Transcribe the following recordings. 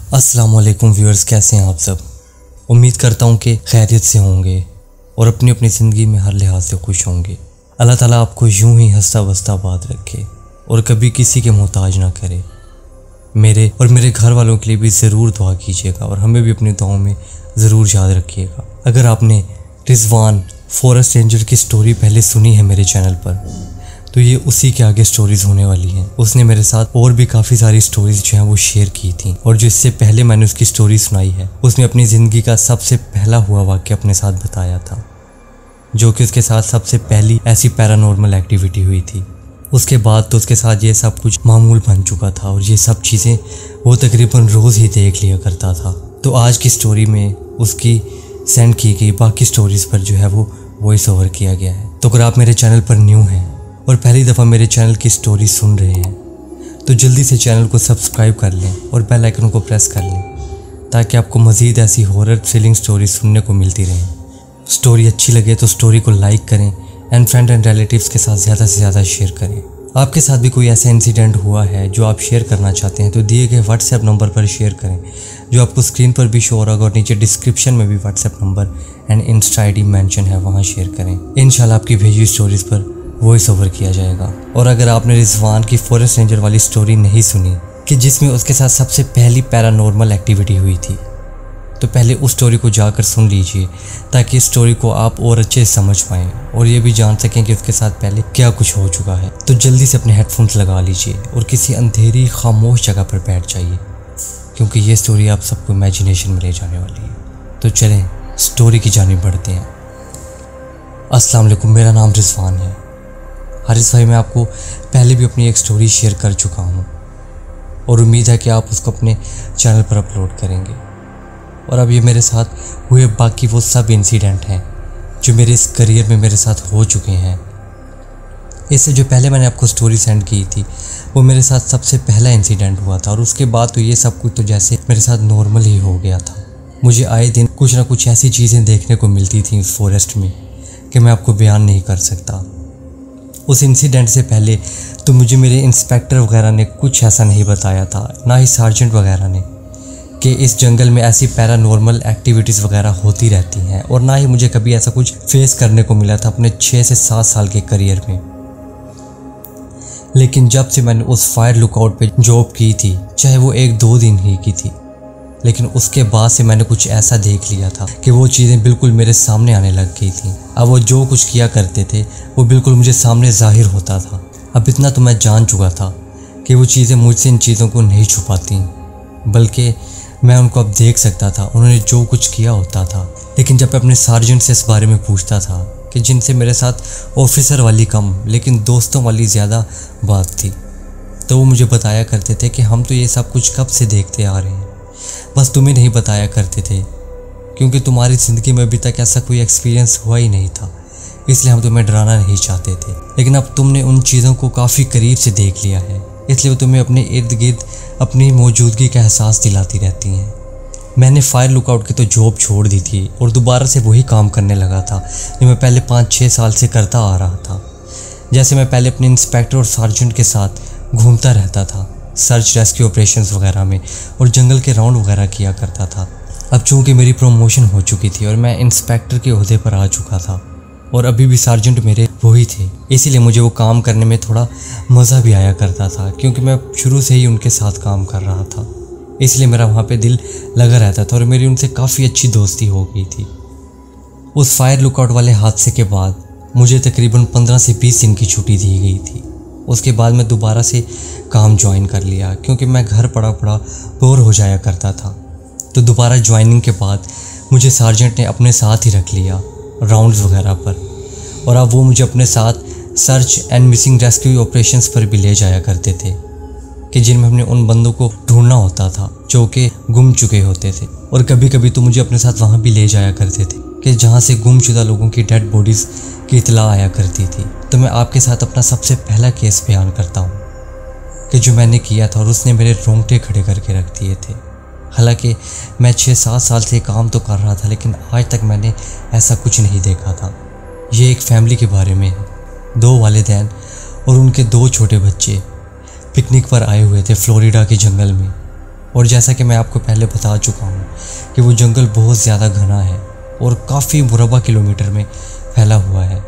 अस्सलाम वालेकुम व्यूअर्स, कैसे हैं आप सब। उम्मीद करता हूं कि खैरियत से होंगे और अपनी अपनी ज़िंदगी में हर लिहाज से खुश होंगे। अल्लाह ताला आपको यूं ही हंसता बसता आबाद रखे और कभी किसी के मोहताज ना करे। मेरे और मेरे घर वालों के लिए भी ज़रूर दुआ कीजिएगा और हमें भी अपनी दुआओं में ज़रूर याद रखिएगा। अगर आपने रिजवान फॉरेस्ट रेंजर की स्टोरी पहले सुनी है मेरे चैनल पर, तो ये उसी के आगे स्टोरीज होने वाली हैं। उसने मेरे साथ और भी काफ़ी सारी स्टोरीज जो हैं वो शेयर की थी, और जो इससे पहले मैंने उसकी स्टोरी सुनाई है उसने अपनी ज़िंदगी का सबसे पहला हुआ वाक़या अपने साथ बताया था, जो कि उसके साथ सबसे पहली ऐसी पैरानॉर्मल एक्टिविटी हुई थी। उसके बाद तो उसके साथ ये सब कुछ मामूल बन चुका था और ये सब चीज़ें वो तकरीबन रोज़ ही देख लिया करता था। तो आज की स्टोरी में उसकी सेंड की गई बाकी स्टोरीज़ पर जो है वो वॉइस ओवर किया गया है। तो अगर आप मेरे चैनल पर न्यू हैं और पहली दफ़ा मेरे चैनल की स्टोरी सुन रहे हैं तो जल्दी से चैनल को सब्सक्राइब कर लें और बेल आइकन को प्रेस कर लें, ताकि आपको मज़ीद ऐसी हॉरर थ्रिलिंग स्टोरी सुनने को मिलती रहें। स्टोरी अच्छी लगे तो स्टोरी को लाइक करें एंड फ्रेंड एंड रिलेटिव्स के साथ ज़्यादा से ज़्यादा शेयर करें। आपके साथ भी कोई ऐसा इंसिडेंट हुआ है जो आप शेयर करना चाहते हैं तो दिए गए व्हाट्सएप नंबर पर शेयर करें, जो आपको स्क्रीन पर भी शो हो रहा होगा, और नीचे डिस्क्रिप्शन में भी WhatsApp number and Insta ID mention है, वहाँ शेयर करें। इंशाल्लाह आपकी भेजी स्टोरीज़ पर वॉइस ओवर किया जाएगा। और अगर आपने रिजवान की फॉरेस्ट रेंजर वाली स्टोरी नहीं सुनी कि जिसमें उसके साथ सबसे पहली पैरानॉर्मल एक्टिविटी हुई थी, तो पहले उस स्टोरी को जाकर सुन लीजिए, ताकि इस स्टोरी को आप और अच्छे से समझ पाएँ और ये भी जान सकें कि उसके साथ पहले क्या कुछ हो चुका है। तो जल्दी से अपने हेडफोन्स लगा लीजिए और किसी अंधेरी खामोश जगह पर बैठ जाइए, क्योंकि ये स्टोरी आप सबको इमेजिनेशन में ले जाने वाली है। तो चलें स्टोरी की जानिब बढ़ते हैं। अस्सलाम वालेकुम, मेरा नाम रिजवान है। हारिस भाई, मैं आपको पहले भी अपनी एक स्टोरी शेयर कर चुका हूँ और उम्मीद है कि आप उसको अपने चैनल पर अपलोड करेंगे। और अब ये मेरे साथ हुए बाकी वो सब इंसिडेंट हैं जो मेरे इस करियर में मेरे साथ हो चुके हैं। इससे जो पहले मैंने आपको स्टोरी सेंड की थी वो मेरे साथ सबसे पहला इंसिडेंट हुआ था, और उसके बाद तो ये सब कुछ तो जैसे मेरे साथ नॉर्मल ही हो गया था। मुझे आए दिन कुछ ना कुछ ऐसी चीज़ें देखने को मिलती थी उस फॉरेस्ट में कि मैं आपको बयान नहीं कर सकता। उस इंसिडेंट से पहले तो मुझे मेरे इंस्पेक्टर वगैरह ने कुछ ऐसा नहीं बताया था, ना ही सार्जेंट वगैरह ने, कि इस जंगल में ऐसी पैरानॉर्मल एक्टिविटीज़ वगैरह होती रहती हैं, और ना ही मुझे कभी ऐसा कुछ फेस करने को मिला था अपने 6 से 7 साल के करियर में। लेकिन जब से मैंने उस फायर लुकआउट पे जॉब की थी, चाहे वो 1-2 दिन ही की थी, लेकिन उसके बाद से मैंने कुछ ऐसा देख लिया था कि वो चीज़ें बिल्कुल मेरे सामने आने लग गई थी। अब वो जो कुछ किया करते थे वो बिल्कुल मुझे सामने जाहिर होता था। अब इतना तो मैं जान चुका था कि वो चीज़ें मुझसे इन चीज़ों को नहीं छुपाती, बल्कि मैं उनको अब देख सकता था, उन्होंने जो कुछ किया होता था। लेकिन जब मैं अपने सार्जेंट से इस बारे में पूछता था, कि जिनसे मेरे साथ ऑफिसर वाली कम लेकिन दोस्तों वाली ज़्यादा बात थी, तो वो मुझे बताया करते थे कि हम तो ये सब कुछ कब से देखते आ रहे हैं, बस तुम्हें नहीं बताया करते थे क्योंकि तुम्हारी ज़िंदगी में अभी तक ऐसा कोई एक्सपीरियंस हुआ ही नहीं था, इसलिए हम तुम्हें डराना नहीं चाहते थे। लेकिन अब तुमने उन चीज़ों को काफ़ी करीब से देख लिया है, इसलिए वो तुम्हें अपने इर्द गिर्द अपनी मौजूदगी का एहसास दिलाती रहती हैं। मैंने फायर लुकआउट की तो जॉब छोड़ दी थी और दोबारा से वही काम करने लगा था जो मैं पहले 5-6 साल से करता आ रहा था। जैसे मैं पहले अपने इंस्पेक्टर और सार्जेंट के साथ घूमता रहता था, सर्च रेस्क्यू ऑपरेशंस वगैरह में, और जंगल के राउंड वगैरह किया करता था। अब चूँकि मेरी प्रमोशन हो चुकी थी और मैं इंस्पेक्टर के ओहदे पर आ चुका था और अभी भी सार्जेंट मेरे वही थे, इसीलिए मुझे वो काम करने में थोड़ा मज़ा भी आया करता था, क्योंकि मैं शुरू से ही उनके साथ काम कर रहा था, इसलिए मेरा वहाँ पे दिल लगा रहता था और मेरी उनसे काफ़ी अच्छी दोस्ती हो गई थी। उस फायर लुकआउट वाले हादसे के बाद मुझे तकरीबन 15 से 20 दिन की छुट्टी दी गई थी। उसके बाद मैं दोबारा से काम ज्वाइन कर लिया, क्योंकि मैं घर पड़ा बोर हो जाया करता था। तो दोबारा ज्वाइनिंग के बाद मुझे सार्जेंट ने अपने साथ ही रख लिया राउंड्स वगैरह पर, और अब वो मुझे अपने साथ search and missing rescue operations पर भी ले जाया करते थे, कि जिनमें हमने उन बंदों को ढूंढना होता था जो कि गुम चुके होते थे। और कभी कभी तो मुझे अपने साथ वहाँ भी ले जाया करते थे कि जहाँ से गुमशुदा लोगों की डेड बॉडीज़ की इतला आया करती थी। तो मैं आपके साथ अपना सबसे पहला केस बयान करता हूँ कि जो मैंने किया था और उसने मेरे रोंगटे खड़े करके रख दिए थे। हालांकि मैं 6-7 साल से काम तो कर रहा था, लेकिन आज तक मैंने ऐसा कुछ नहीं देखा था। ये एक फैमिली के बारे में है। 2 वालिदैन और उनके 2 छोटे बच्चे पिकनिक पर आए हुए थे फ्लोरिडा के जंगल में, और जैसा कि मैं आपको पहले बता चुका हूँ कि वो जंगल बहुत ज़्यादा घना है और काफ़ी मुरबा किलोमीटर में फैला हुआ है।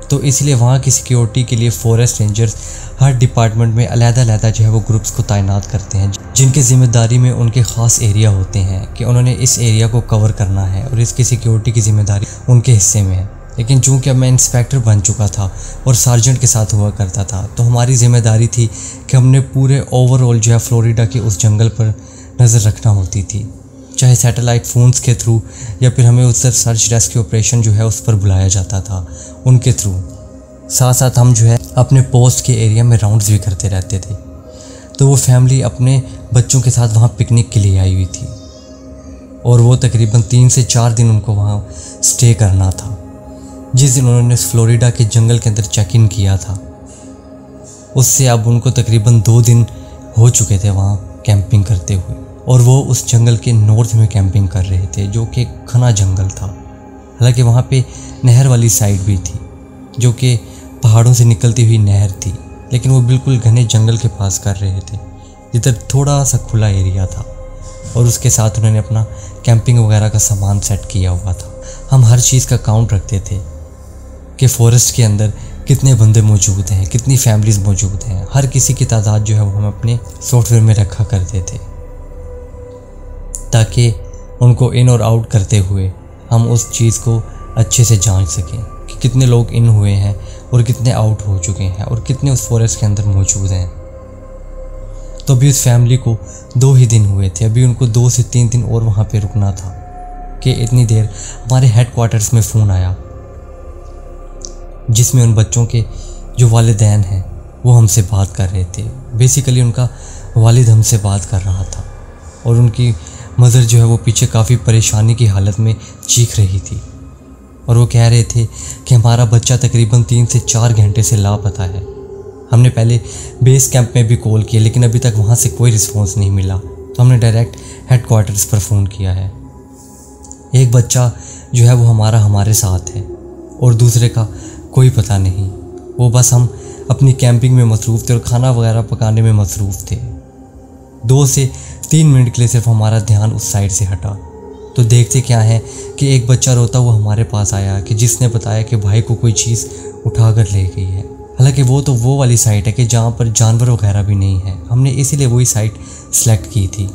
तो इसलिए वहाँ की सिक्योरिटी के लिए फॉरेस्ट रेंजर्स हर डिपार्टमेंट में अलग-अलग जो है वो ग्रुप्स को तैनात करते हैं, जिनकी ज़िम्मेदारी में उनके ख़ास एरिया होते हैं कि उन्होंने इस एरिया को कवर करना है और इसकी सिक्योरिटी की ज़िम्मेदारी उनके हिस्से में है। लेकिन चूंकि अब मैं इंस्पेक्टर बन चुका था और सार्जेंट के साथ हुआ करता था, तो हमारी ज़िम्मेदारी थी कि हमने पूरे ओवरऑल जो है फ्लोरिडा के उस जंगल पर नज़र रखना होती थी, चाहे सैटेलाइट फ़ोन्स के थ्रू या फिर हमें उस सर्च रेस्क्यू ऑपरेशन जो है उस पर बुलाया जाता था उनके थ्रू। साथ साथ हम जो है अपने पोस्ट के एरिया में राउंड्स भी करते रहते थे। तो वो फैमिली अपने बच्चों के साथ वहाँ पिकनिक के लिए आई हुई थी और वो तकरीबन 3 से 4 दिन उनको वहाँ स्टे करना था। जिस दिन उन्होंने फ्लोरिडा के जंगल के अंदर चेक इन किया था, उससे अब उनको तकरीबन 2 दिन हो चुके थे वहाँ कैंपिंग करते हुए, और वो उस जंगल के नॉर्थ में कैंपिंग कर रहे थे जो कि घना जंगल था। हालांकि वहाँ पे नहर वाली साइड भी थी जो कि पहाड़ों से निकलती हुई नहर थी, लेकिन वो बिल्कुल घने जंगल के पास कर रहे थे जिधर थोड़ा सा खुला एरिया था, और उसके साथ उन्होंने अपना कैंपिंग वगैरह का सामान सेट किया हुआ था। हम हर चीज़ का काउंट रखते थे कि फॉरेस्ट के अंदर कितने बंदे मौजूद हैं, कितनी फैमिलीज़ मौजूद हैं। हर किसी की तादाद जो है वो हम अपने सॉफ्टवेयर में रखा करते थे ताकि उनको इन और आउट करते हुए हम उस चीज़ को अच्छे से जांच सकें कि कितने लोग इन हुए हैं और कितने आउट हो चुके हैं और कितने उस फॉरेस्ट के अंदर मौजूद हैं। तो अभी उस फैमिली को 2 ही दिन हुए थे, अभी उनको 2 से 3 दिन और वहाँ पे रुकना था कि इतनी देर हमारे हेडक्वार्टर्स में फ़ोन आया जिसमें उन बच्चों के जो वालिदैन हैं वो हमसे बात कर रहे थे। बेसिकली उनका वालिद हमसे बात कर रहा था और उनकी मदर जो है वो पीछे काफ़ी परेशानी की हालत में चीख रही थी, और वो कह रहे थे कि हमारा बच्चा तकरीबन 3 से 4 घंटे से लापता है। हमने पहले बेस कैंप में भी कॉल किया लेकिन अभी तक वहाँ से कोई रिस्पॉन्स नहीं मिला, तो हमने डायरेक्ट हेडक्वार्टर्स पर फ़ोन किया है। एक बच्चा जो है वो हमारे साथ है और दूसरे का कोई पता नहीं। वो बस हम अपनी कैंपिंग में मसरूफ़ थे और खाना वगैरह पकाने में मसरूफ़ थे। 2 से 3 मिनट के लिए सिर्फ हमारा ध्यान उस साइड से हटा तो देखते क्या है कि एक बच्चा रोता हुआ हमारे पास आया कि जिसने बताया कि भाई को कोई चीज़ उठाकर ले गई है। हालांकि वो वाली साइट है कि जहाँ पर जानवर वगैरह भी नहीं है, हमने इसीलिए वही साइट सेलेक्ट की थी।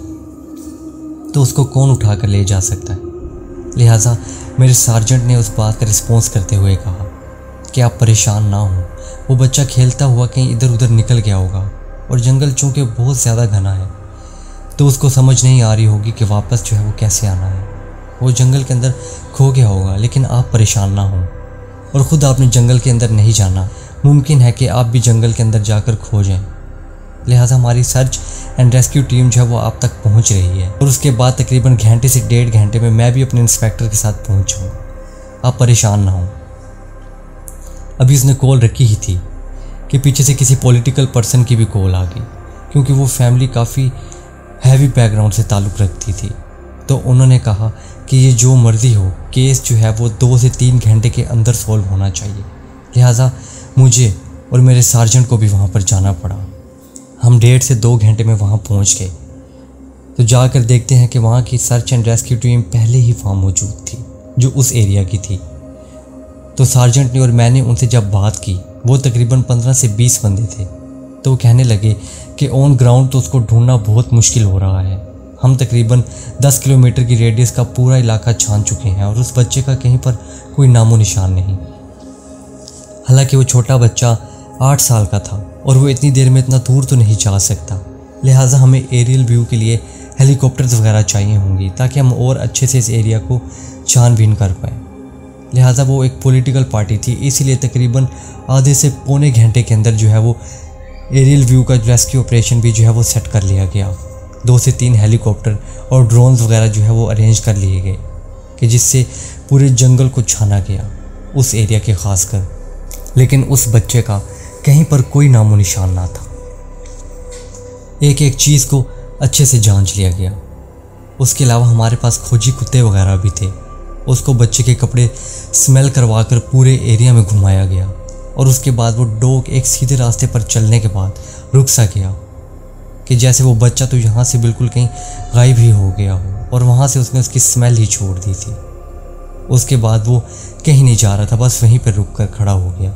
तो उसको कौन उठा कर ले जा सकता है। लिहाजा मेरे सार्जेंट ने उस बात का रिस्पॉन्स करते हुए कहा कि आप परेशान ना हो, वो बच्चा खेलता हुआ कहीं इधर उधर निकल गया होगा और जंगल चूँकि बहुत ज़्यादा घना है तो उसको समझ नहीं आ रही होगी कि वापस जो है वो कैसे आना है। वो जंगल के अंदर खो गया होगा, लेकिन आप परेशान ना हो, और ख़ुद आपने जंगल के अंदर नहीं जाना, मुमकिन है कि आप भी जंगल के अंदर जाकर खो जाएं। लिहाजा हमारी सर्च एंड रेस्क्यू टीम जो है वो आप तक पहुंच रही है और उसके बाद तकरीबन घंटे से 1.5 घंटे में मैं भी अपने इंस्पेक्टर के साथ पहुंचूँगा। आप परेशान ना हो। अभी उसने कॉल रखी ही थी कि पीछे से किसी पॉलिटिकल पर्सन की भी कॉल आ गई, क्योंकि वो फैमिली काफ़ी हैवी बैकग्राउंड से ताल्लुक़ रखती थी। तो उन्होंने कहा कि ये जो मर्जी हो, केस जो है वो 2 से 3 घंटे के अंदर सॉल्व होना चाहिए। लिहाजा मुझे और मेरे सार्जेंट को भी वहाँ पर जाना पड़ा। हम 1.5 से 2 घंटे में वहाँ पहुँच गए। तो जाकर देखते हैं कि वहाँ की सर्च एंड रेस्क्यू टीम पहले ही वहाँ मौजूद थी जो उस एरिया की थी। तो सार्जेंट ने और मैंने उनसे जब बात की, वो तकरीबन 15 से 20 बंदे थे। तो वो कहने लगे कि ऑन ग्राउंड तो उसको ढूंढना बहुत मुश्किल हो रहा है। हम तकरीबन 10 किलोमीटर की रेडियस का पूरा इलाका छान चुके हैं और उस बच्चे का कहीं पर कोई नामो निशान नहीं। हालांकि वो छोटा बच्चा 8 साल का था और वो इतनी देर में इतना दूर तो नहीं जा सकता। लिहाजा हमें एरियल व्यू के लिए हेलीकॉप्टर्स वगैरह चाहिए होंगी ताकि हम और अच्छे से इस एरिया को छानबीन कर पाएँ। लिहाजा वो एक पॉलिटिकल पार्टी थी, इसीलिए तकरीबन आधे से पौने घंटे के अंदर जो है वो एरियल व्यू का रेस्क्यू ऑपरेशन भी जो है वो सेट कर लिया गया। 2 से 3 हेलीकॉप्टर और ड्रोन्स वगैरह जो है वो अरेंज कर लिए गए कि जिससे पूरे जंगल को छाना गया, उस एरिया के खासकर। लेकिन उस बच्चे का कहीं पर कोई नामो निशान ना था। एक एक चीज़ को अच्छे से जांच लिया गया। उसके अलावा हमारे पास खोजी कुत्ते वगैरह भी थे। उसको बच्चे के कपड़े स्मेल करवा कर पूरे एरिया में घुमाया गया और उसके बाद वो डॉग एक सीधे रास्ते पर चलने के बाद रुक सा गया कि जैसे वो बच्चा तो यहाँ से बिल्कुल कहीं गायब ही हो गया हो और वहाँ से उसने उसकी स्मेल ही छोड़ दी थी। उसके बाद वो कहीं नहीं जा रहा था, बस वहीं पर रुक कर खड़ा हो गया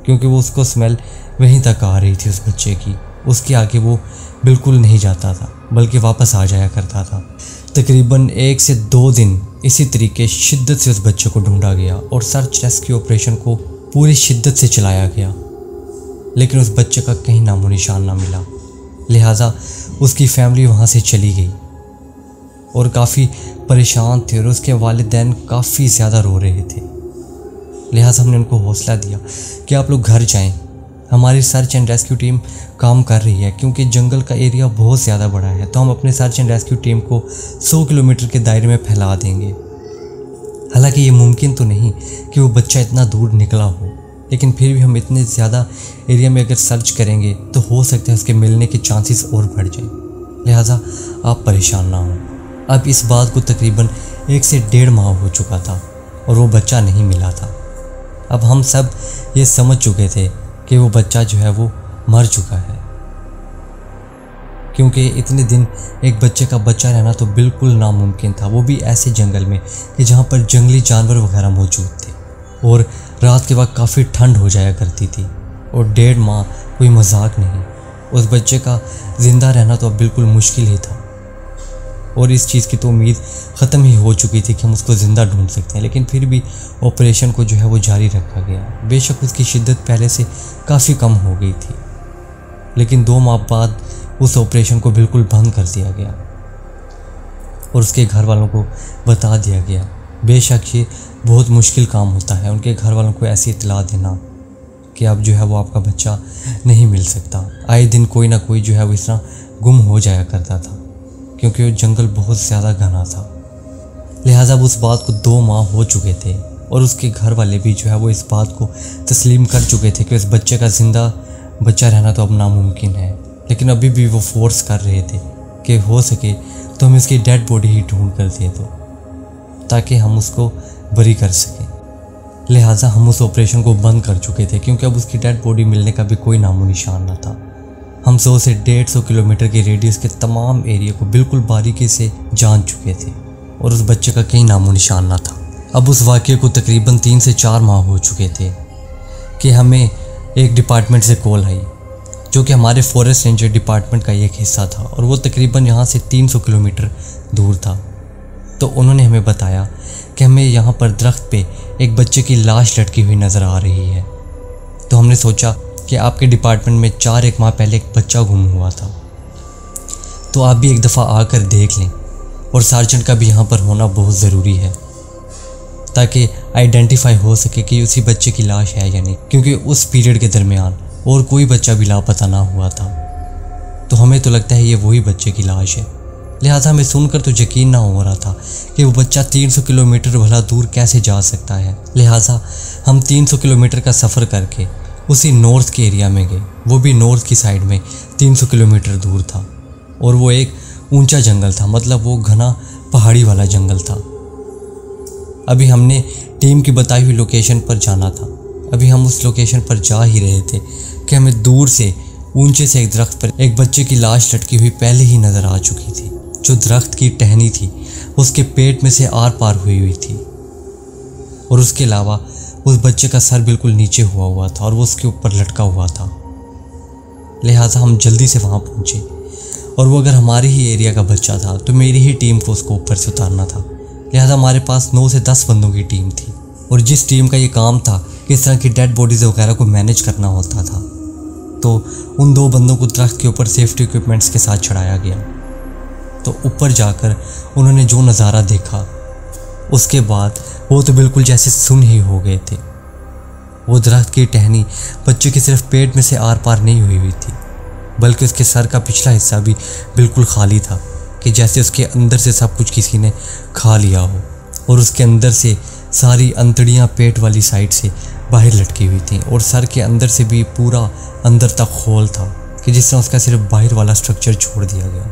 क्योंकि वो उसको स्मेल वहीं तक आ रही थी उस बच्चे की। उसके आगे वो बिल्कुल नहीं जाता था बल्कि वापस आ जाया करता था। तकरीबन 1 से 2 दिन इसी तरीके शिद्दत से उस बच्चे को ढूंढा गया और सर्च रेस्क्यू ऑपरेशन को पूरी शिद्दत से चलाया गया, लेकिन उस बच्चे का कहीं नामो निशान ना मिला। लिहाजा उसकी फैमिली वहाँ से चली गई और काफ़ी परेशान थे और उसके वालिदैन काफ़ी ज़्यादा रो रहे थे। लिहाजा हमने उनको हौसला दिया कि आप लोग घर जाएं, हमारी सर्च एंड रेस्क्यू टीम काम कर रही है क्योंकि जंगल का एरिया बहुत ज़्यादा बड़ा है, तो हम अपने सर्च एंड रेस्क्यू टीम को 100 किलोमीटर के दायरे में फैला देंगे। हालांकि ये मुमकिन तो नहीं कि वो बच्चा इतना दूर निकला हो, लेकिन फिर भी हम इतने ज़्यादा एरिया में अगर सर्च करेंगे तो हो सकता है उसके मिलने के चांसेस और बढ़ जाएं। लिहाजा आप परेशान ना हों। अब इस बात को तकरीबन 1 से 1.5 माह हो चुका था और वो बच्चा नहीं मिला था। अब हम सब ये समझ चुके थे कि वो बच्चा जो है वो मर चुका है, क्योंकि इतने दिन एक बच्चे का बच्चा रहना तो बिल्कुल नामुमकिन था, वो भी ऐसे जंगल में कि जहाँ पर जंगली जानवर वगैरह मौजूद थे और रात के वक्त काफ़ी ठंड हो जाया करती थी। और 1.5 माह कोई मजाक नहीं, उस बच्चे का ज़िंदा रहना तो अब बिल्कुल मुश्किल ही था और इस चीज़ की तो उम्मीद ख़त्म ही हो चुकी थी कि हम उसको ज़िंदा ढूंढ सकते हैं, लेकिन फिर भी ऑपरेशन को जो है वो जारी रखा गया। बेशक उसकी शिद्दत पहले से काफ़ी कम हो गई थी, लेकिन 2 माह बाद उस ऑपरेशन को बिल्कुल बंद कर दिया गया और उसके घर वालों को बता दिया गया। बेशक ये बहुत मुश्किल काम होता है उनके घर वालों को ऐसी इत्तला देना कि अब जो है वो आपका बच्चा नहीं मिल सकता। आए दिन कोई ना कोई जो है वो इस तरह गुम हो जाया करता था क्योंकि वो जंगल बहुत ज़्यादा घना था। लिहाजा उस बात को 2 माह हो चुके थे और उसके घर वाले भी जो है वो इस बात को तस्लीम कर चुके थे कि उस बच्चे का ज़िंदा बच्चा रहना तो अब नामुमकिन है, लेकिन अभी भी वो फोर्स कर रहे थे कि हो सके तो हम इसकी डेड बॉडी ही ढूंढ कर दे दो ताकि हम उसको बरी कर सकें। लिहाजा हम उस ऑपरेशन को बंद कर चुके थे क्योंकि अब उसकी डेड बॉडी मिलने का भी कोई नामो निशान न था। हम 100 से 150 किलोमीटर के रेडियस के तमाम एरिया को बिल्कुल बारीकी से जान चुके थे और उस बच्चे का कहीं नामो निशान न था। अब उस वाक़े को तकरीबन 3 से 4 माह हो चुके थे कि हमें एक डिपार्टमेंट से कॉल आई जो कि हमारे फॉरेस्ट रेंजर डिपार्टमेंट का एक हिस्सा था और वो तकरीबन यहाँ से 300 किलोमीटर दूर था। तो उन्होंने हमें बताया कि हमें यहाँ पर दरख्त पे एक बच्चे की लाश लटकी हुई नज़र आ रही है। तो हमने सोचा कि आपके डिपार्टमेंट में 4-1 माह पहले एक बच्चा गुम हुआ था, तो आप भी एक दफ़ा आकर देख लें और सार्जेंट का भी यहाँ पर होना बहुत ज़रूरी है ताकि आइडेंटिफाई हो सके कि उसी बच्चे की लाश है या नहीं, क्योंकि उस पीरियड के दरमियान और कोई बच्चा भी लापता ना हुआ था। तो हमें तो लगता है ये वही बच्चे की लाश है। लिहाजा हमें सुनकर तो यकीन ना हो रहा था कि वो बच्चा 300 किलोमीटर भला दूर कैसे जा सकता है। लिहाजा हम 300 किलोमीटर का सफ़र करके उसी नॉर्थ के एरिया में गए, वो भी नॉर्थ की साइड में 300 किलोमीटर दूर था और वो एक ऊंचा जंगल था, मतलब वो घना पहाड़ी वाला जंगल था। अभी हमने टीम की बताई हुई लोकेशन पर जाना था। अभी हम उस लोकेशन पर जा ही रहे थे कि हमें दूर से ऊंचे से एक दरख्त पर एक बच्चे की लाश लटकी हुई पहले ही नज़र आ चुकी थी। जो दरख्त की टहनी थी उसके पेट में से आर पार हुई थी और उसके अलावा उस बच्चे का सर बिल्कुल नीचे हुआ था और वो उसके ऊपर लटका हुआ था। लिहाजा हम जल्दी से वहाँ पहुँचे और वो अगर हमारे ही एरिया का बच्चा था तो मेरी ही टीम को उसको ऊपर से उतारना था। लिहाजा हमारे पास 9 से 10 बंदों की टीम थी और जिस टीम का ये काम था किस तरह की डेड बॉडीज़ वगैरह को मैनेज करना होता था, तो उन 2 बंदों को दरख्त के ऊपर सेफ्टी इक्विपमेंट्स के साथ चढ़ाया गया। तो ऊपर जाकर उन्होंने जो नज़ारा देखा उसके बाद वो तो बिल्कुल जैसे सुन ही हो गए थे। वो दरख्त की टहनी बच्चे के सिर्फ पेट में से आर पार नहीं हुई थी, बल्कि उसके सर का पिछला हिस्सा भी बिल्कुल खाली था कि जैसे उसके अंदर से सब कुछ किसी ने खा लिया हो और उसके अंदर से सारी अंतड़ियाँ पेट वाली साइड से बाहर लटकी हुई थी और सर के अंदर से भी पूरा अंदर तक खोल था कि जिस तरह उसका सिर्फ बाहर वाला स्ट्रक्चर छोड़ दिया गया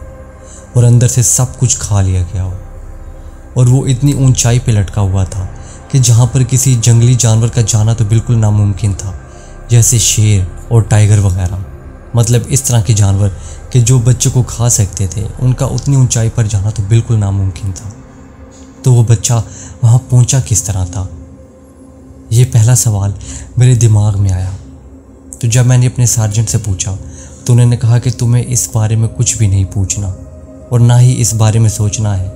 और अंदर से सब कुछ खा लिया गया हो। और वो इतनी ऊंचाई पे लटका हुआ था कि जहाँ पर किसी जंगली जानवर का जाना तो बिल्कुल नामुमकिन था, जैसे शेर और टाइगर वगैरह। मतलब इस तरह के जानवर कि जो बच्चे को खा सकते थे उनका उतनी ऊंचाई पर जाना तो बिल्कुल नामुमकिन था। तो वो बच्चा वहाँ पहुँचा किस तरह था, ये पहला सवाल मेरे दिमाग में आया। तो जब मैंने अपने सार्जेंट से पूछा तो उन्होंने कहा कि तुम्हें इस बारे में कुछ भी नहीं पूछना और ना ही इस बारे में सोचना है,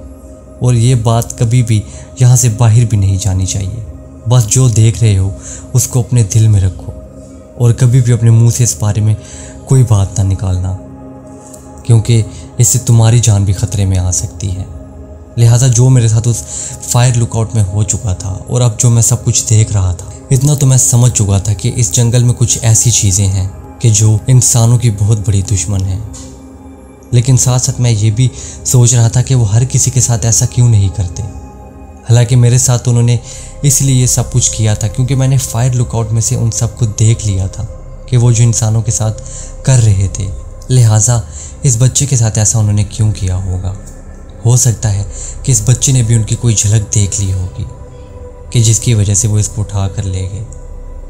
और ये बात कभी भी यहाँ से बाहर भी नहीं जानी चाहिए। बस जो देख रहे हो उसको अपने दिल में रखो और कभी भी अपने मुंह से इस बारे में कोई बात ना निकालना, क्योंकि इससे तुम्हारी जान भी खतरे में आ सकती है। लिहाजा जो मेरे साथ उस फायर लुकआउट में हो चुका था और अब जो मैं सब कुछ देख रहा था, इतना तो मैं समझ चुका था कि इस जंगल में कुछ ऐसी चीज़ें हैं कि जो इंसानों की बहुत बड़ी दुश्मन है। लेकिन साथ साथ मैं ये भी सोच रहा था कि वो हर किसी के साथ ऐसा क्यों नहीं करते। हालांकि मेरे साथ उन्होंने इसलिए ये सब कुछ किया था क्योंकि मैंने फायर लुकआउट में से उन सबको देख लिया था कि वो जो इंसानों के साथ कर रहे थे। लिहाजा इस बच्चे के साथ ऐसा उन्होंने क्यों किया होगा। हो सकता है कि इस बच्चे ने भी उनकी कोई झलक देख ली होगी कि जिसकी वजह से वो इसको उठा कर ले गए,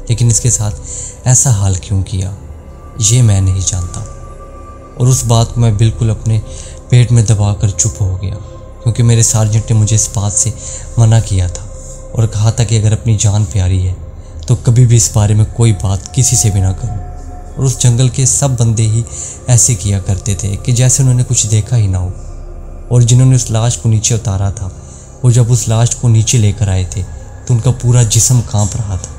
लेकिन इसके साथ ऐसा हाल क्यों किया ये मैं नहीं जानता। और उस बात को मैं बिल्कुल अपने पेट में दबा कर चुप हो गया, क्योंकि मेरे सार्जेंट ने मुझे इस बात से मना किया था और कहा था कि अगर अपनी जान प्यारी है तो कभी भी इस बारे में कोई बात किसी से भी ना करो। और उस जंगल के सब बंदे ही ऐसे किया करते थे कि जैसे उन्होंने कुछ देखा ही ना हो। और जिन्होंने उस लाश को नीचे उतारा था, वो जब उस लाश को नीचे लेकर आए थे तो उनका पूरा जिस्म कांप रहा था।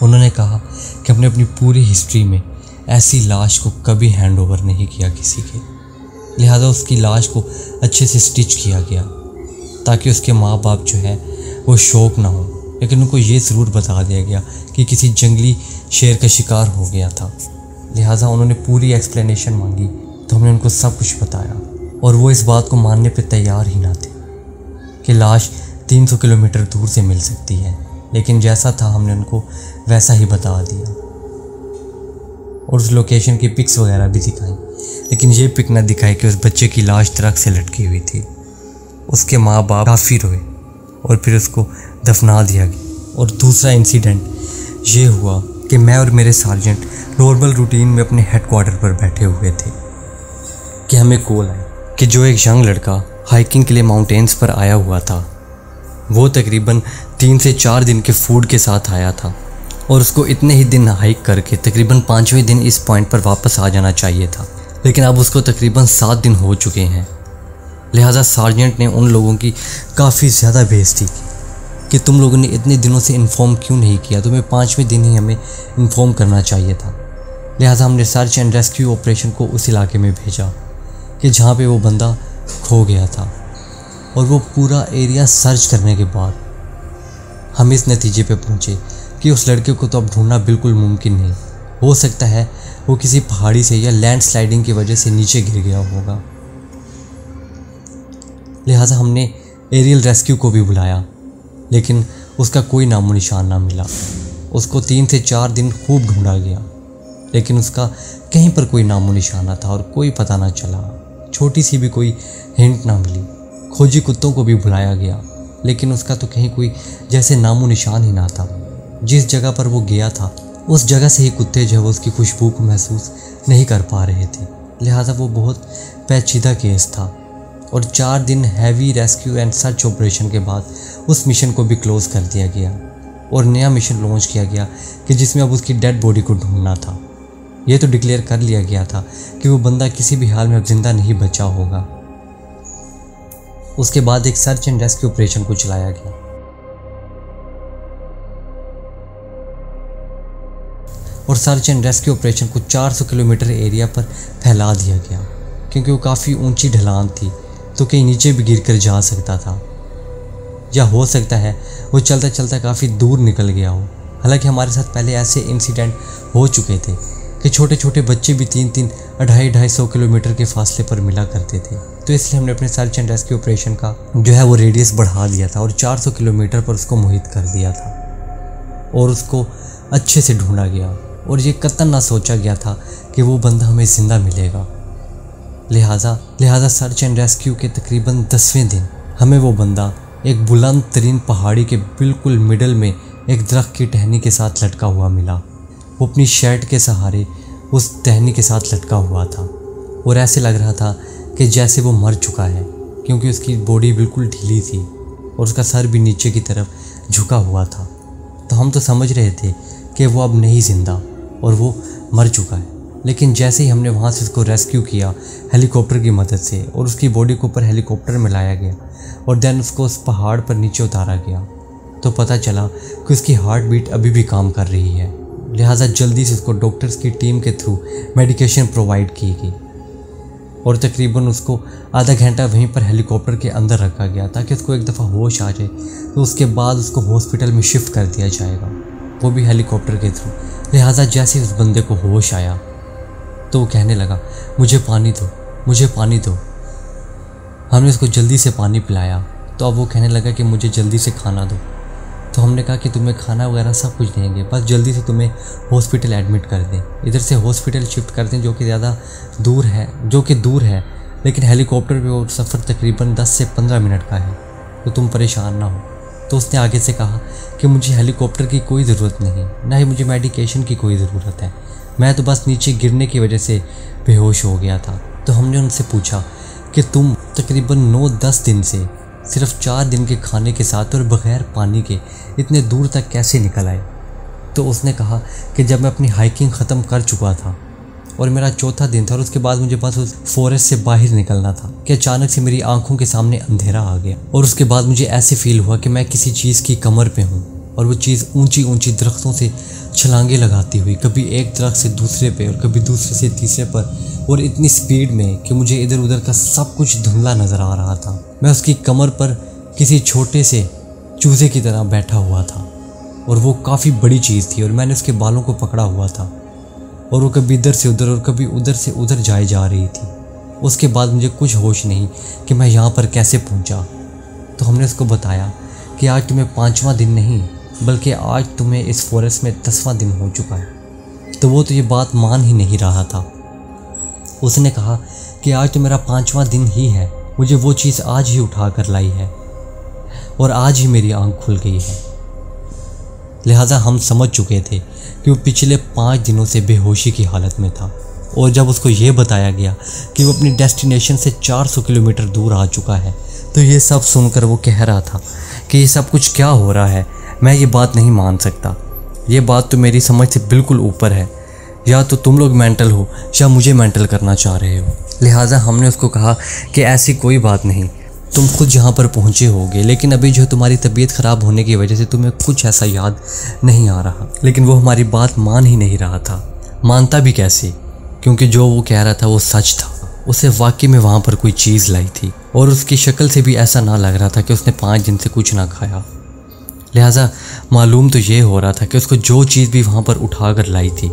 उन्होंने कहा कि हमने अपनी पूरी हिस्ट्री में ऐसी लाश को कभी हैंड ओवर नहीं किया किसी के। लिहाजा उसकी लाश को अच्छे से स्टिच किया गया ताकि उसके माँ बाप जो है वो शौक ना हो, लेकिन उनको ये ज़रूर बता दिया गया कि किसी जंगली शेर का शिकार हो गया था। लिहाजा उन्होंने पूरी एक्सप्लेनेशन मांगी तो हमने उनको सब कुछ बताया और वो इस बात को मानने पे तैयार ही ना थे कि लाश 300 किलोमीटर दूर से मिल सकती है, लेकिन जैसा था हमने उनको वैसा ही बता दिया और उस लोकेशन की पिक्स वगैरह भी दिखाई। लेकिन ये पिक ना दिखाई कि उस बच्चे की लाश दरख्त से लटकी हुई थी। उसके माँ बाप काफ़ी रोए और फिर उसको दफना दिया गया। और दूसरा इंसिडेंट ये हुआ कि मैं और मेरे सार्जेंट नॉर्मल रूटीन में अपने हेडक्वार्टर पर बैठे हुए थे कि हमें कॉल आई कि जो एक यंग लड़का हाइकिंग के लिए माउंटेन्स पर आया हुआ था, वो तकरीबन 3 से 4 दिन के फूड के साथ आया था और उसको इतने ही दिन हाइक करके तकरीबन 5वें दिन इस पॉइंट पर वापस आ जाना चाहिए था, लेकिन अब उसको तकरीबन 7 दिन हो चुके हैं। लिहाजा सार्जेंट ने उन लोगों की काफ़ी ज़्यादा बेइज्जती की कि तुम लोगों ने इतने दिनों से इन्फॉर्म क्यों नहीं किया, तुम्हें 5वें दिन ही हमें इन्फॉर्म करना चाहिए था। लिहाजा हमने सर्च एंड रेस्क्यू ऑपरेशन को उस इलाके में भेजा कि जहाँ पे वो बंदा खो गया था, और वो पूरा एरिया सर्च करने के बाद हम इस नतीजे पे पहुँचे कि उस लड़के को तो अब ढूंढना बिल्कुल मुमकिन नहीं। हो सकता है वो किसी पहाड़ी से या लैंडस्लाइडिंग की वजह से नीचे गिर गया होगा। लिहाजा हमने एरियल रेस्क्यू को भी बुलाया, लेकिन उसका कोई नामो निशान ना मिला। उसको 3 से 4 दिन खूब ढूंढा गया, लेकिन उसका कहीं पर कोई नामो निशान ना था और कोई पता ना चला। छोटी सी भी कोई हिंट ना मिली। खोजी कुत्तों को भी बुलाया गया, लेकिन उसका तो कहीं कोई जैसे नामो निशान ही ना था। जिस जगह पर वो गया था उस जगह से ही कुत्ते जो है वो उसकी खुशबू को महसूस नहीं कर पा रहे थे। लिहाजा वो बहुत पेचीदा केस था और 4 दिन heavy rescue and search operation के बाद उस मिशन को भी क्लोज़ कर दिया गया और नया मिशन लॉन्च किया गया कि जिसमें अब उसकी डेड बॉडी को ढूंढना था। ये तो डिक्लेयर कर लिया गया था कि वो बंदा किसी भी हाल में अब जिंदा नहीं बचा होगा। उसके बाद एक सर्च एंड रेस्क्यू ऑपरेशन को चलाया गया और सर्च एंड रेस्क्यू ऑपरेशन को 400 किलोमीटर एरिया पर फैला दिया गया, क्योंकि वो काफ़ी ऊंची ढलान थी तो कहीं नीचे भी गिरकर जा सकता था, या हो सकता है वो चलता चलता काफ़ी दूर निकल गया हो। हालांकि हमारे साथ पहले ऐसे इंसिडेंट हो चुके थे कि छोटे छोटे बच्चे भी 3-3, 250-250 किलोमीटर के फासले पर मिला करते थे। तो इसलिए हमने अपने सर्च एंड रेस्क्यू ऑपरेशन का जो है वो रेडियस बढ़ा दिया था और 400 किलोमीटर पर उसको मुहित कर दिया था और उसको अच्छे से ढूंढा गया और ये कतई ना सोचा गया था कि वो बंदा हमें ज़िंदा मिलेगा। लिहाजा सर्च एंड रेस्क्यू के तकरीबन 10वें दिन हमें वो बंदा एक बुलंद तरीन पहाड़ी के बिल्कुल मिडल में एक दरख्त की टहनी के साथ लटका हुआ मिला। वो अपनी शर्ट के सहारे उस टहनी के साथ लटका हुआ था और ऐसे लग रहा था कि जैसे वो मर चुका है, क्योंकि उसकी बॉडी बिल्कुल ढीली थी और उसका सर भी नीचे की तरफ झुका हुआ था। तो हम तो समझ रहे थे कि वो अब नहीं ज़िंदा और वो मर चुका है। लेकिन जैसे ही हमने वहाँ से उसको रेस्क्यू किया हेलीकॉप्टर की मदद से और उसकी बॉडी को ऊपर हेलीकॉप्टर में लाया गया और देन उसको उस पहाड़ पर नीचे उतारा गया, तो पता चला कि उसकी हार्ट बीट अभी भी काम कर रही है। लिहाजा जल्दी से उसको डॉक्टर्स की टीम के थ्रू मेडिकेशन प्रोवाइड की गई और तकरीबन उसको आधा घंटा वहीं पर हेलीकॉप्टर के अंदर रखा गया ताकि उसको एक दफ़ा होश आ जाए, तो उसके बाद उसको हॉस्पिटल में शिफ्ट कर दिया जाएगा, वो भी हेलीकॉप्टर के थ्रू। लिहाजा जैसे उस बंदे को होश आया तो वो कहने लगा, मुझे पानी दो, मुझे पानी दो। हमने उसको जल्दी से पानी पिलाया, तो अब वो कहने लगा कि मुझे जल्दी से खाना दो। तो हमने कहा कि तुम्हें खाना वगैरह सब कुछ देंगे, बस जल्दी से तुम्हें हॉस्पिटल एडमिट कर दें, इधर से हॉस्पिटल शिफ्ट कर दें जो कि ज़्यादा दूर है, लेकिन हेलीकॉप्टर पे वो सफ़र तकरीबन 10 से 15 मिनट का है, तो तुम परेशान ना हो। तो उसने आगे से कहा कि मुझे हेलीकॉप्टर की कोई ज़रूरत नहीं, ना ही मुझे मेडिकेशन की कोई ज़रूरत है, मैं तो बस नीचे गिरने की वजह से बेहोश हो गया था। तो हमने उनसे पूछा कि तुम तकरीबन 9-10 दिन से सिर्फ 4 दिन के खाने के साथ और बग़ैर पानी के इतने दूर तक कैसे निकल आए। तो उसने कहा कि जब मैं अपनी हाइकिंग ख़त्म कर चुका था और मेरा चौथा दिन था और उसके बाद मुझे बस उस फॉरेस्ट से बाहर निकलना था कि अचानक से मेरी आंखों के सामने अंधेरा आ गया और उसके बाद मुझे ऐसे फील हुआ कि मैं किसी चीज़ की कमर पे हूँ और वो चीज़ ऊंची ऊंची दरख्तों से छलांगे लगाती हुई कभी एक दरख्त से दूसरे पे और कभी दूसरे से तीसरे पर और इतनी स्पीड में कि मुझे इधर उधर का सब कुछ धुंधला नज़र आ रहा था। मैं उसकी कमर पर किसी छोटे से चूजे की तरह बैठा हुआ था और वो काफ़ी बड़ी चीज़ थी और मैंने उसके बालों को पकड़ा हुआ था और वो कभी इधर से उधर और कभी उधर से उधर जाए जा रही थी। उसके बाद मुझे कुछ होश नहीं कि मैं यहाँ पर कैसे पहुँचा। तो हमने उसको बताया कि आज तुम्हें 5वां दिन नहीं बल्कि आज तुम्हें इस फॉरेस्ट में 10वां दिन हो चुका है। तो वो तो ये बात मान ही नहीं रहा था। उसने कहा कि आज तो मेरा 5वां दिन ही है, मुझे वो चीज़ आज ही उठा कर लाई है और आज ही मेरी आंख खुल गई है। लिहाजा हम समझ चुके थे कि वो पिछले 5 दिनों से बेहोशी की हालत में था और जब उसको ये बताया गया कि वो अपनी डेस्टिनेशन से 400 किलोमीटर दूर आ चुका है, तो ये सब सुनकर वो कह रहा था कि ये सब कुछ क्या हो रहा है, मैं ये बात नहीं मान सकता, ये बात तो मेरी समझ से बिल्कुल ऊपर है, या तो तुम लोग मेंटल हो या मुझे मेंटल करना चाह रहे हो। लिहाजा हमने उसको कहा कि ऐसी कोई बात नहीं, तुम खुद यहाँ पर पहुँचे होगे, लेकिन अभी जो तुम्हारी तबीयत ख़राब होने की वजह से तुम्हें कुछ ऐसा याद नहीं आ रहा। लेकिन वो हमारी बात मान ही नहीं रहा था। मानता भी कैसे, क्योंकि जो वो कह रहा था वो सच था। उसे वाकई में वहाँ पर कोई चीज़ लाई थी और उसकी शक्ल से भी ऐसा ना लग रहा था कि उसने 5 दिन से कुछ ना खाया। लिहाजा मालूम तो ये हो रहा था कि उसको जो चीज़ भी वहाँ पर उठा कर लाई थी,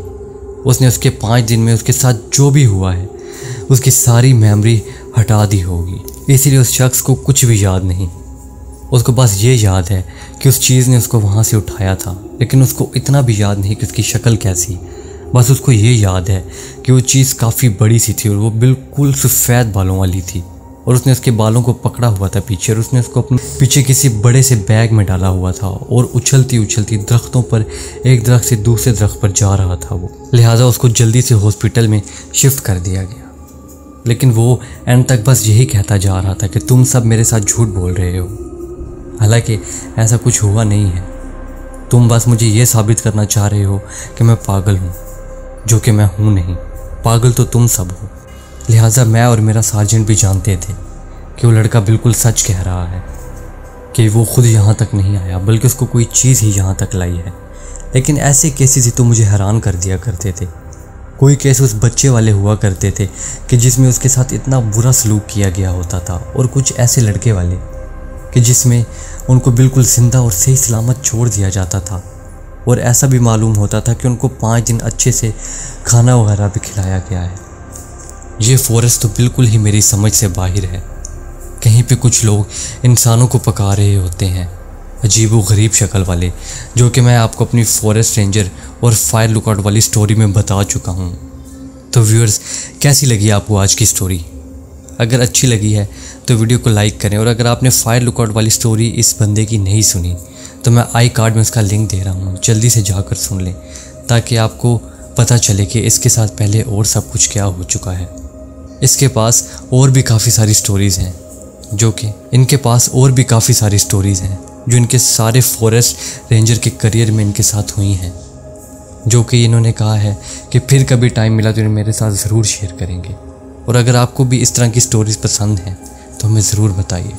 उसने उसके 5 दिन में उसके साथ जो भी हुआ है उसकी सारी मेमोरी हटा दी होगी। इसलिए उस शख्स को कुछ भी याद नहीं, उसको बस ये याद है कि उस चीज़ ने उसको वहाँ से उठाया था, लेकिन उसको इतना भी याद नहीं कि उसकी शक्ल कैसी। बस उसको ये याद है कि वो चीज़ काफ़ी बड़ी सी थी और वो बिल्कुल सफ़ेद बालों वाली थी और उसने उसके बालों को पकड़ा हुआ था पीछे और उसने उसको अपने पीछे किसी बड़े से बैग में डाला हुआ था और उछलती उछलती दरख्तों पर एक दरख्त से दूसरे दरख्त पर जा रहा था वो। लिहाजा उसको जल्दी से हॉस्पिटल में शिफ्ट कर दिया गया। लेकिन वो एंड तक बस यही कहता जा रहा था कि तुम सब मेरे साथ झूठ बोल रहे हो, हालांकि ऐसा कुछ हुआ नहीं है। तुम बस मुझे ये साबित करना चाह रहे हो कि मैं पागल हूँ, जो कि मैं हूँ नहीं। पागल तो तुम सब हो। लिहाजा मैं और मेरा सार्जेंट भी जानते थे कि वो लड़का बिल्कुल सच कह रहा है कि वो खुद यहाँ तक नहीं आया बल्कि उसको कोई चीज़ ही यहाँ तक लाई है। लेकिन ऐसे केसेस ही तो मुझे हैरान कर दिया करते थे। कोई केस उस बच्चे वाले हुआ करते थे कि जिसमें उसके साथ इतना बुरा सलूक किया गया होता था, और कुछ ऐसे लड़के वाले कि जिसमें उनको बिल्कुल जिंदा और सही सलामत छोड़ दिया जाता था और ऐसा भी मालूम होता था कि उनको 5 दिन अच्छे से खाना वगैरह भी खिलाया गया है। ये फॉरेस्ट तो बिल्कुल ही मेरी समझ से बाहर है। कहीं पे कुछ लोग इंसानों को पका रहे होते हैं, अजीब व गरीब शक्ल वाले, जो कि मैं आपको अपनी फॉरेस्ट रेंजर और फायर लुकआउट वाली स्टोरी में बता चुका हूँ। तो व्यूअर्स, कैसी लगी आपको आज की स्टोरी? अगर अच्छी लगी है तो वीडियो को लाइक करें, और अगर आपने फायर लुकआउट वाली स्टोरी इस बंदे की नहीं सुनी तो मैं आई कार्ड में उसका लिंक दे रहा हूँ, जल्दी से जाकर सुन लें ताकि आपको पता चले कि इसके साथ पहले और सब कुछ क्या हो चुका है। इसके पास और भी काफ़ी सारी स्टोरीज़ हैं जो कि इनके पास और भी काफ़ी सारी स्टोरीज़ हैं जो इनके सारे फॉरेस्ट रेंजर के करियर में इनके साथ हुई हैं, जो कि इन्होंने कहा है कि फिर कभी टाइम मिला तो इन्हें मेरे साथ ज़रूर शेयर करेंगे। और अगर आपको भी इस तरह की स्टोरीज़ पसंद हैं तो हमें ज़रूर बताइए।